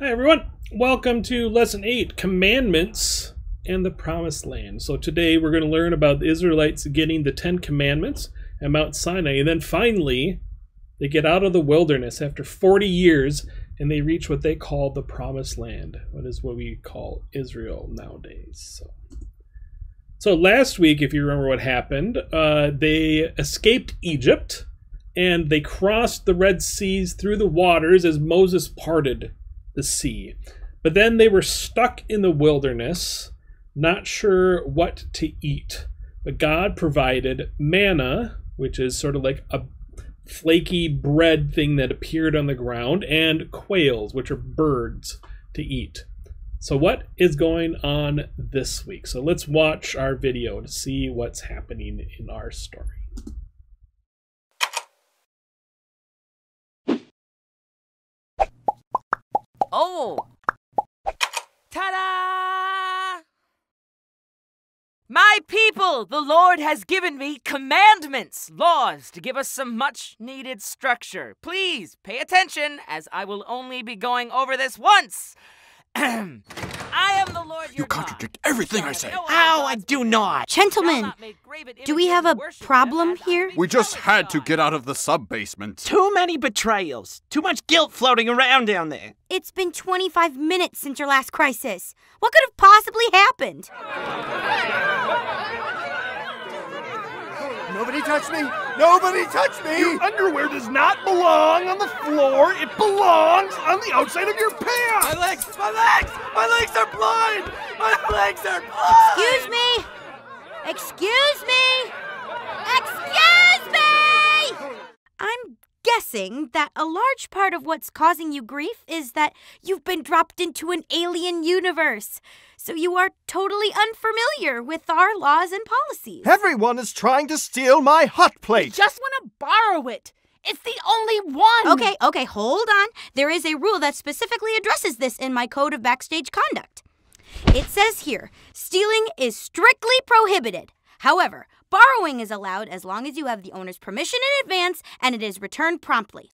Hi everyone, welcome to Lesson 8, Commandments and the Promised Land. So today we're going to learn about the Israelites getting the 10 Commandments at Mount Sinai, and then finally they get out of the wilderness after 40 years and they reach what they call the Promised Land, what we call Israel nowadays. So last week, if you remember what happened, they escaped Egypt and they crossed the Red Seas through the waters as Moses parted the sea. But then they were stuck in the wilderness, not sure what to eat. But God provided manna, which is sort of like a flaky bread thing that appeared on the ground, and quails, which are birds, to eat. So what is going on this week? So let's watch our video to see what's happening in our story. Oh! Ta-da! My people, the Lord has given me commandments, laws, to give us some much-needed structure. Please pay attention, as I will only be going over this once. I am the Lord your God. You contradict everything I say. Ow, I do not. Gentlemen, do we have a problem here? We just had to get out of the sub-basement. Too many betrayals. Too much guilt floating around down there. It's been 25 minutes since your last crisis. What could have possibly happened? Nobody touch me! Nobody touch me! Your underwear does not belong on the floor. It belongs on the outside of your pants! My legs! My legs! My legs are blind! My legs are blind! Excuse me! Excuse me! Excuse me! I'm guessing that a large part of what's causing you grief is that you've been dropped into an alien universe. So you are totally unfamiliar with our laws and policies. Everyone is trying to steal my hot plate! Just want to borrow it. It's the only one! Okay, hold on. There is a rule that specifically addresses this in my Code of Backstage Conduct. It says here, stealing is strictly prohibited. However, borrowing is allowed as long as you have the owner's permission in advance and it is returned promptly.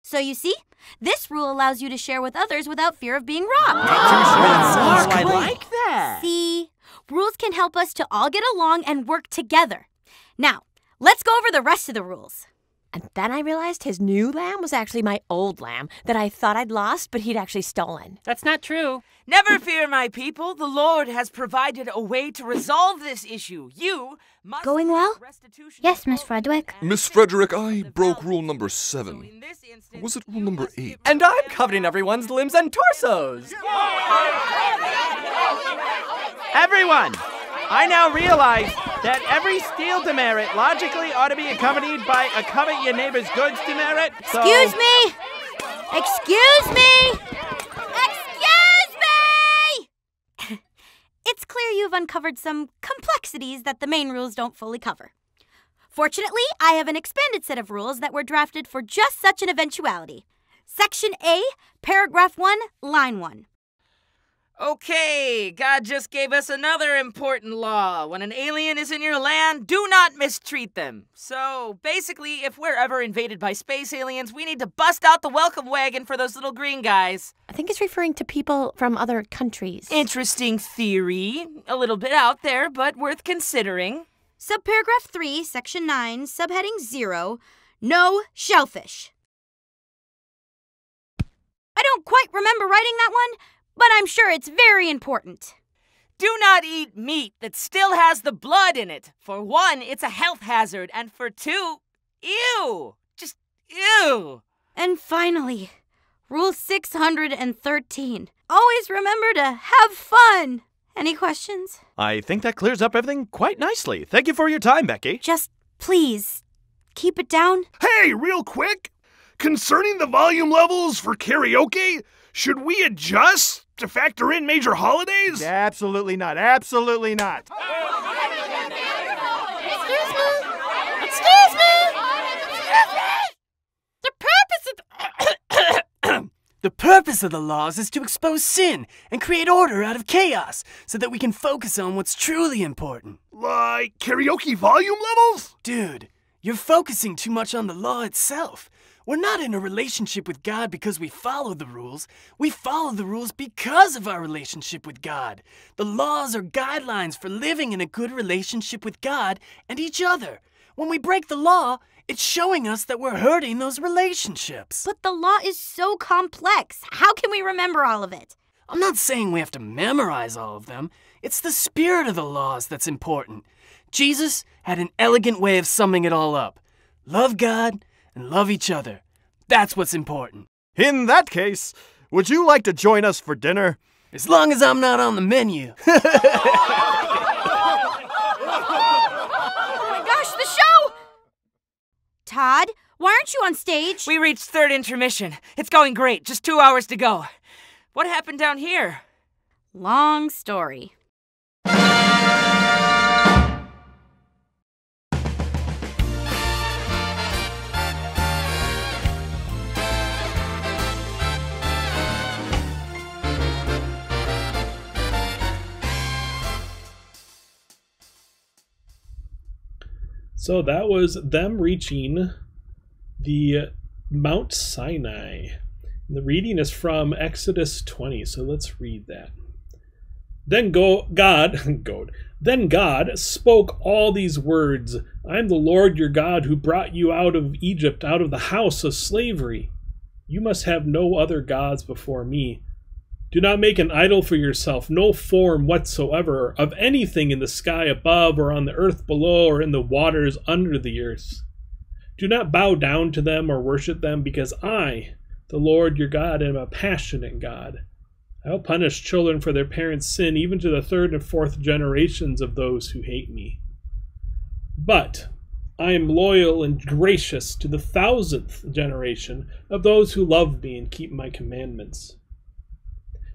So you see, this rule allows you to share with others without fear of being robbed. I like that. See, rules can help us to all get along and work together. Now, let's go over the rest of the rules. And then I realized his new lamb was actually my old lamb that I thought I'd lost, but he'd actually stolen. That's not true. Never fear, my people. The Lord has provided a way to resolve this issue. You must Going well? Yes, Miss Frederick. Miss Frederick, I broke rule number 7. Or was it rule number 8? And I'm coveting everyone's limbs and torsos. Everyone, I now realize that every steal demerit logically ought to be accompanied by a covet your neighbor's goods demerit. So... Excuse me! Excuse me! It's clear you've uncovered some complexities that the main rules don't fully cover. Fortunately, I have an expanded set of rules that were drafted for just such an eventuality. Section A, Paragraph 1, Line 1. Okay, God just gave us another important law. When an alien is in your land, do not mistreat them. So, basically, if we're ever invaded by space aliens, we need to bust out the welcome wagon for those little green guys. I think it's referring to people from other countries. Interesting theory. A little bit out there, but worth considering. Subparagraph 3, Section 9, Subheading 0, No Shellfish. I don't quite remember writing that one, but I'm sure it's very important. Do not eat meat that still has the blood in it. For one, it's a health hazard, and for two, ew. Just ew. And finally, Rule 613. Always remember to have fun. Any questions? I think that clears up everything quite nicely. Thank you for your time, Becky. Just please, keep it down. Hey, real quick! Concerning the volume levels for karaoke, should we adjust to factor in major holidays? Absolutely not. Absolutely not. Excuse me! Excuse me! The purpose of the laws is to expose sin and create order out of chaos so that we can focus on what's truly important. Like karaoke volume levels? Dude, you're focusing too much on the law itself. We're not in a relationship with God because we follow the rules. We follow the rules because of our relationship with God. The laws are guidelines for living in a good relationship with God and each other. When we break the law, it's showing us that we're hurting those relationships. But the law is so complex. How can we remember all of it? I'm not saying we have to memorize all of them. It's the spirit of the laws that's important. Jesus had an elegant way of summing it all up. Love God and love each other. That's what's important. In that case, would you like to join us for dinner? As long as I'm not on the menu. Oh my gosh, the show! Todd, why aren't you on stage? We reached third intermission. It's going great. Just 2 hours to go. What happened down here? Long story. So that was them reaching the Mount Sinai. The reading is from Exodus 20, so let's read that. Then God spoke all these words. I am the Lord your God who brought you out of Egypt, out of the house of slavery. You must have no other gods before me. Do not make an idol for yourself, no form whatsoever of anything in the sky above or on the earth below or in the waters under the earth. Do not bow down to them or worship them, because I, the Lord your God, am a passionate God. I will punish children for their parents' sin, even to the third and fourth generations of those who hate me. But I am loyal and gracious to the 1,000th generation of those who love me and keep my commandments.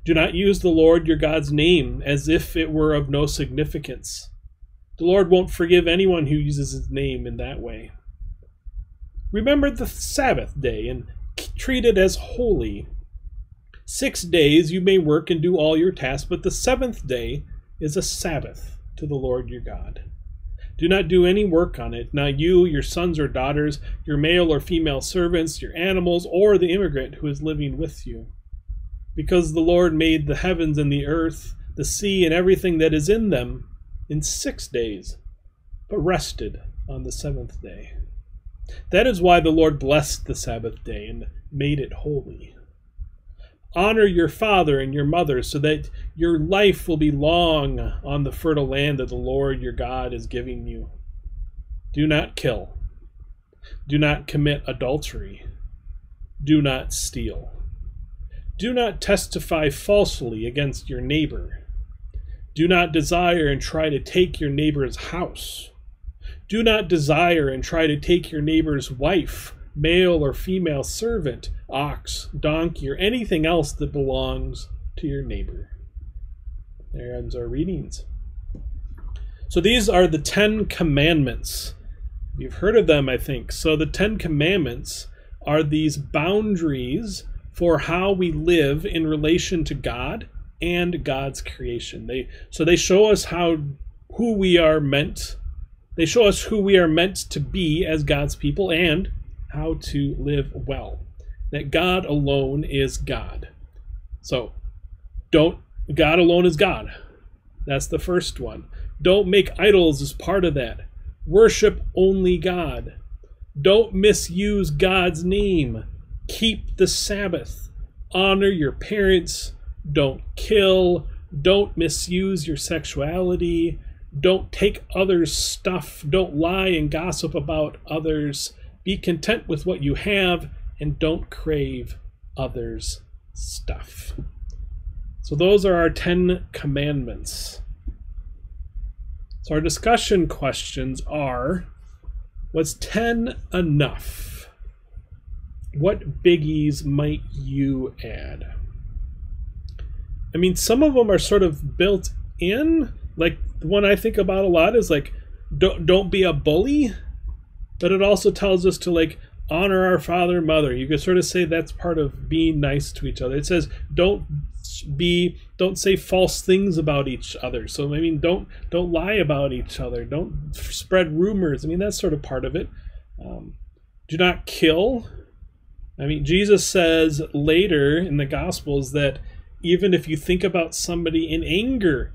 Do not use the Lord your God's name as if it were of no significance. The Lord won't forgive anyone who uses his name in that way. Remember the Sabbath day and treat it as holy. 6 days you may work and do all your tasks, but the 7th day is a Sabbath to the Lord your God. Do not do any work on it, not you, your sons or daughters, your male or female servants, your animals, or the immigrant who is living with you. Because the Lord made the heavens and the earth, the sea, and everything that is in them in 6 days, but rested on the 7th day. That is why the Lord blessed the Sabbath day and made it holy. Honor your father and your mother, so that your life will be long on the fertile land that the Lord your God is giving you. Do not kill. Do not commit adultery. Do not steal. Do not testify falsely against your neighbor. Do not desire and try to take your neighbor's house. Do not desire and try to take your neighbor's wife, male or female servant, ox, donkey, or anything else that belongs to your neighbor. There ends our readings. So these are the 10 Commandments. You've heard of them, I think. So the 10 Commandments are these boundaries for how we live in relation to God and God's creation. They show us who we are meant. They show us who we are meant to be as God's people and how to live well. That God alone is God. So, God alone is God. That's the first one. Don't make idols as part of that. Worship only God. Don't misuse God's name. Keep the Sabbath. Honor your parents. Don't kill. Don't misuse your sexuality. Don't take others' stuff. Don't lie and gossip about others. Be content with what you have and don't crave others' stuff. So those are our 10 commandments. So our discussion questions are, was 10 enough? What biggies might you add? I mean, some of them are sort of built in. Like, the one I think about a lot is like, don't be a bully. But it also tells us to like honor our father and mother. You could sort of say that's part of being nice to each other. It says don't say false things about each other. So I mean, don't lie about each other. Don't spread rumors. I mean, that's sort of part of it. Do not kill. I mean, Jesus says later in the Gospels that even if you think about somebody in anger,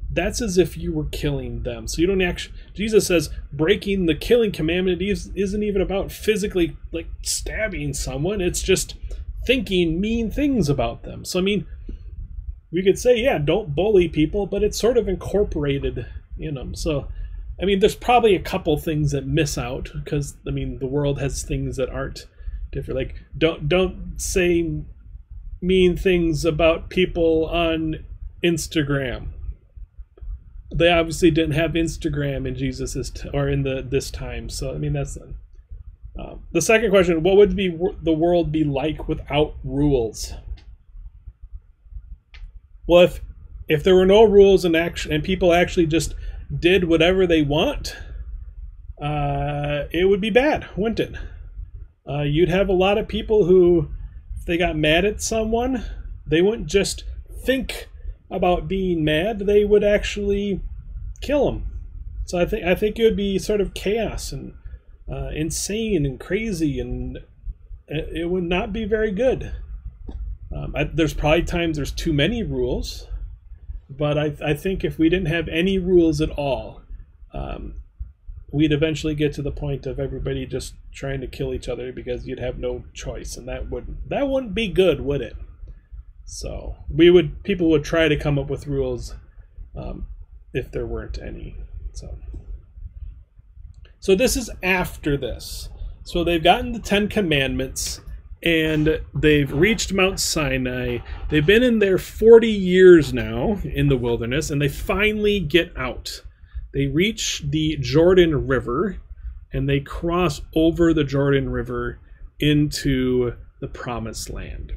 that's as if you were killing them. So you don't actually, Jesus says breaking the killing commandment isn't even about physically like stabbing someone. It's just thinking mean things about them. So I mean, we could say, yeah, don't bully people, but it's sort of incorporated in them. So I mean, there's probably a couple things that miss out because I mean, the world has things that aren't different. Like don't say mean things about people on Instagram. They obviously didn't have Instagram in Jesus's this time. So I mean, that's the second question. What would the world be like without rules? Well, if there were no rules and people actually just did whatever they want, it would be bad, wouldn't it? You'd have a lot of people who, if they got mad at someone, they wouldn't just think about being mad, they would actually kill them. So I think it would be sort of chaos and insane and crazy, and it would not be very good. There's probably times there's too many rules, but I think if we didn't have any rules at all, we'd eventually get to the point of everybody just trying to kill each other because you'd have no choice, and that wouldn't be good, would it? So people would try to come up with rules if there weren't any. So this is after this. So they've gotten the 10 Commandments and they've reached Mount Sinai. They've been in there 40 years now in the wilderness, and they finally get out. They reach the Jordan River and they cross over the Jordan River into the Promised Land.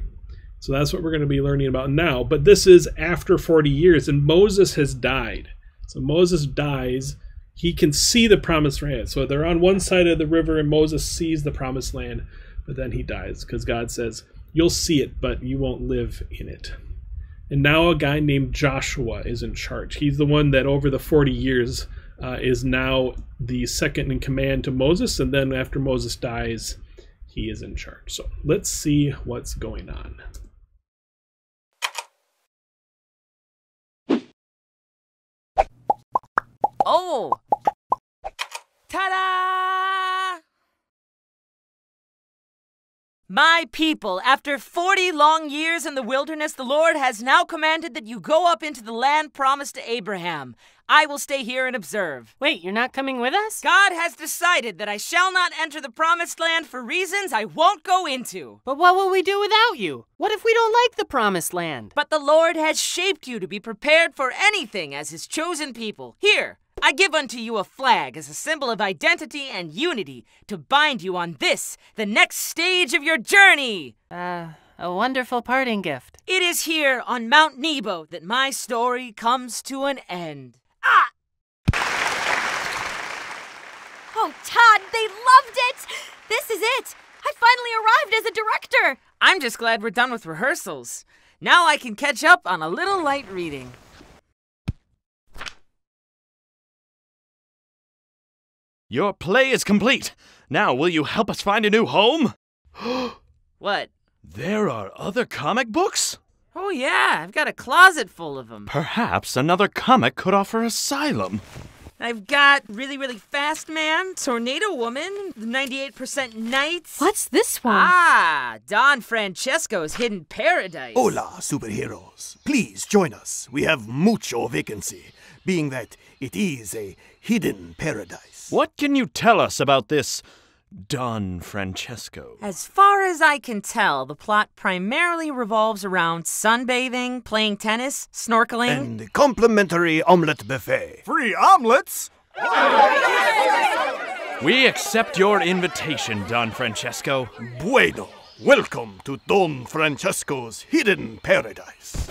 So that's what we're going to be learning about now. But this is after 40 years, and Moses has died. So Moses dies. He can see the Promised Land. So they're on one side of the river, and Moses sees the Promised Land, but then he dies because God says, you'll see it, but you won't live in it. And now a guy named Joshua is in charge. He's the one that over the 40 years is now the second in command to Moses, and then after Moses dies, he is in charge. So let's see what's going on. Oh! Ta-da! My people, after 40 long years in the wilderness, the Lord has now commanded that you go up into the land promised to Abraham. I will stay here and observe. Wait, you're not coming with us? God has decided that I shall not enter the promised land for reasons I won't go into. But what will we do without you? What if we don't like the promised land? But the Lord has shaped you to be prepared for anything as his chosen people. Here, I give unto you a flag as a symbol of identity and unity to bind you on this, the next stage of your journey. A wonderful parting gift. It is here on Mount Nebo that my story comes to an end. Oh, Todd, they loved it! This is it! I finally arrived as a director! I'm just glad we're done with rehearsals. Now I can catch up on a little light reading. Your play is complete. Now, will you help us find a new home? What? There are other comic books? Oh yeah, I've got a closet full of them. Perhaps another comic could offer asylum. I've got Really, Really Fast Man, Tornado Woman, 98% Nights. What's this one? Ah, Don Francesco's Hidden Paradise. Hola, superheroes. Please join us. We have mucho vacancy, being that it is a hidden paradise. What can you tell us about this Don Francesco? As far as I can tell, the plot primarily revolves around sunbathing, playing tennis, snorkeling, and a complimentary omelette buffet. Free omelets? We accept your invitation, Don Francesco. Bueno. Welcome to Don Francesco's Hidden Paradise.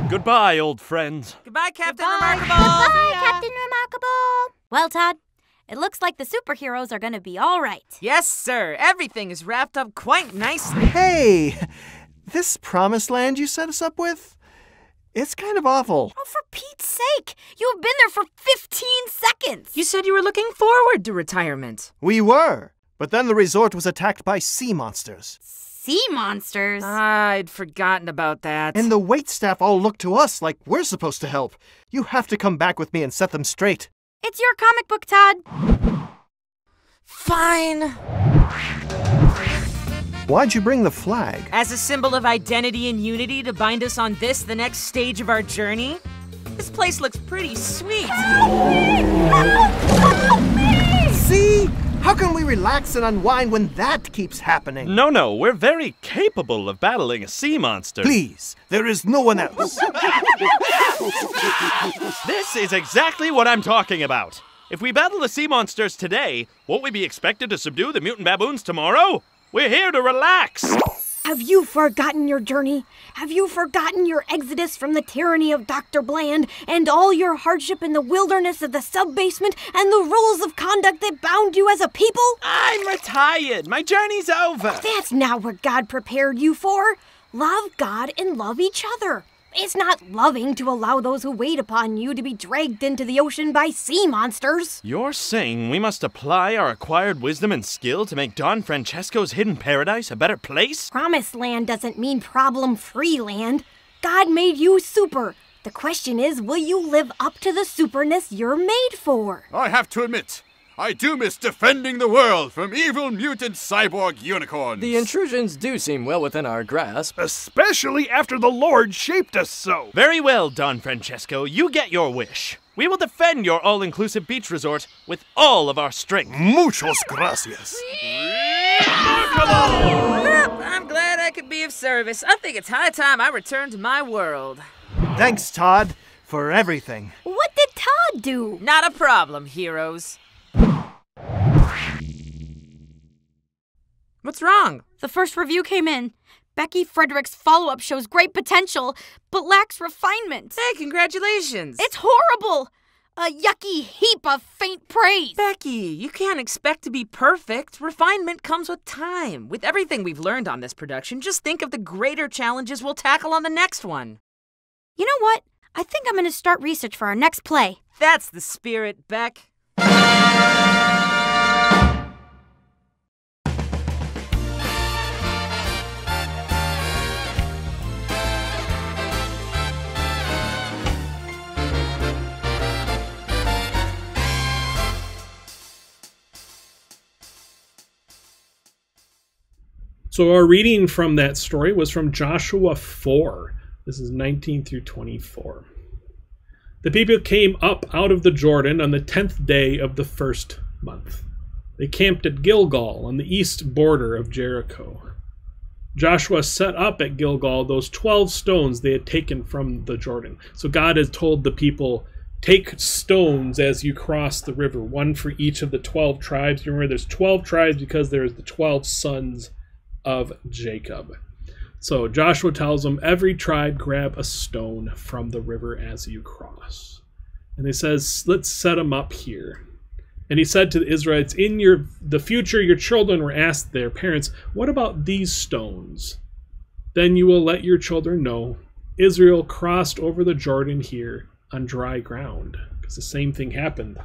Goodbye, old friends. Goodbye, Captain Goodbye. Remarkable. Goodbye, Captain Remarkable. Well, Todd, it looks like the superheroes are going to be all right. Yes, sir. Everything is wrapped up quite nicely. Hey, this promised land you set us up with, it's kind of awful. Oh, for Pete's sake. You have been there for 15 seconds. You said you were looking forward to retirement. We were, But then the resort was attacked by sea monsters. Sea monsters? I'd forgotten about that. And the waitstaff all look to us like we're supposed to help. You have to come back with me and set them straight. It's your comic book, Todd. Fine. Why'd you bring the flag? As a symbol of identity and unity to bind us on this, the next stage of our journey. This place looks pretty sweet. Help me! See? How can we relax and unwind when that keeps happening? No, we're very capable of battling a sea monster. Please, there is no one else. This is exactly what I'm talking about. If we battle the sea monsters today, won't we be expected to subdue the mutant baboons tomorrow? We're here to relax. Have you forgotten your journey? Have you forgotten your exodus from the tyranny of Dr. Bland and all your hardship in the wilderness of the sub-basement and the rules of conduct that bound you as a people? I'm retired. My journey's over. That's not what God prepared you for. Love God and love each other. It's not loving to allow those who wait upon you to be dragged into the ocean by sea monsters. You're saying we must apply our acquired wisdom and skill to make Don Francesco's hidden paradise a better place? Promised land doesn't mean problem-free land. God made you super. The question is, will you live up to the superness you're made for? I have to admit, I do miss defending the world from evil mutant cyborg unicorns. The intrusions do seem well within our grasp. Especially after the Lord shaped us so. Very well, Don Francesco. You get your wish. We will defend your all-inclusive beach resort with all of our strength. Muchos gracias. I'm glad I could be of service. I think it's high time I return to my world. Thanks, Todd, for everything. What did Todd do? Not a problem, heroes. What's wrong? The first review came in. Becky Frederick's follow-up shows great potential, but lacks refinement. Hey, congratulations. It's horrible. A yucky heap of faint praise. Becky, you can't expect to be perfect. Refinement comes with time. With everything we've learned on this production, just think of the greater challenges we'll tackle on the next one. You know what? I think I'm going to start research for our next play. That's the spirit, Beck. So our reading from that story was from Joshua 4. This is 19 through 24. The people came up out of the Jordan on the 10th day of the first month. They camped at Gilgal on the east border of Jericho. Joshua set up at Gilgal those 12 stones they had taken from the Jordan. So God has told the people, take stones as you cross the river, one for each of the 12 tribes. You remember there's 12 tribes because there's the 12 sons of Jacob. So Joshua tells them, every tribe grab a stone from the river as you cross. And he says, let's set them up here. And he said to the Israelites, in the future your children were asked their parents, what about these stones? Then you will let your children know Israel crossed over the Jordan here on dry ground. Because the same thing happened.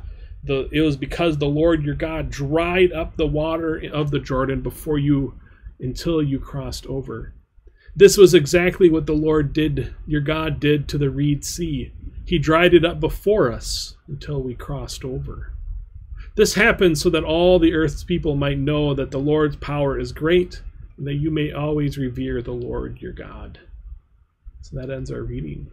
It was because the Lord your God dried up the water of the Jordan before you until you crossed over. This was exactly what the Lord did, your God did to the Reed Sea. He dried it up before us until we crossed over. This happened so that all the earth's people might know that the Lord's power is great, and that you may always revere the Lord your God. So that ends our reading.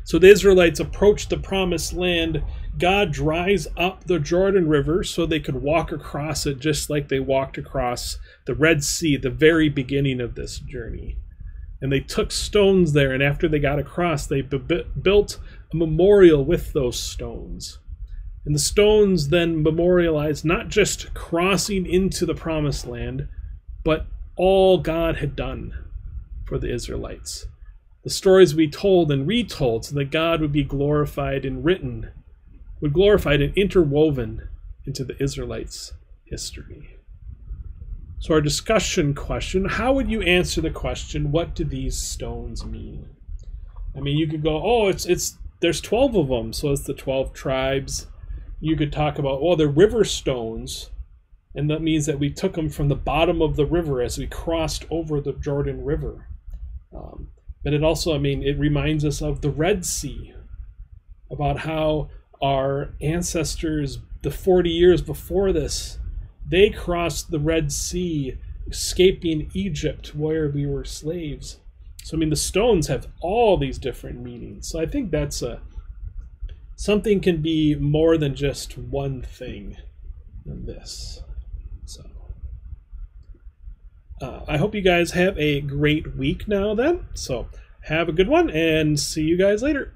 So the Israelites approached the promised land. God dries up the Jordan River so they could walk across it just like they walked across the Red Sea, the very beginning of this journey. And they took stones there, and after they got across, they built a memorial with those stones. And the stones then memorialized not just crossing into the promised land, but all God had done for the Israelites. The stories we told and retold so that God would be glorified and written, would glorified and interwoven into the Israelites' history. So our discussion question, how would you answer the question, what do these stones mean? I mean, you could go, oh, there's 12 of them, so it's the 12 tribes. You could talk about, well, they're river stones. And that means that we took them from the bottom of the river as we crossed over the Jordan River. But it also, I mean, it reminds us of the Red Sea, about how our ancestors, the 40 years before this, they crossed the Red Sea, escaping Egypt where we were slaves. So, I mean, the stones have all these different meanings. So I think that's something can be more than just one thing than this. So I hope you guys have a great week now then. So have a good one and see you guys later.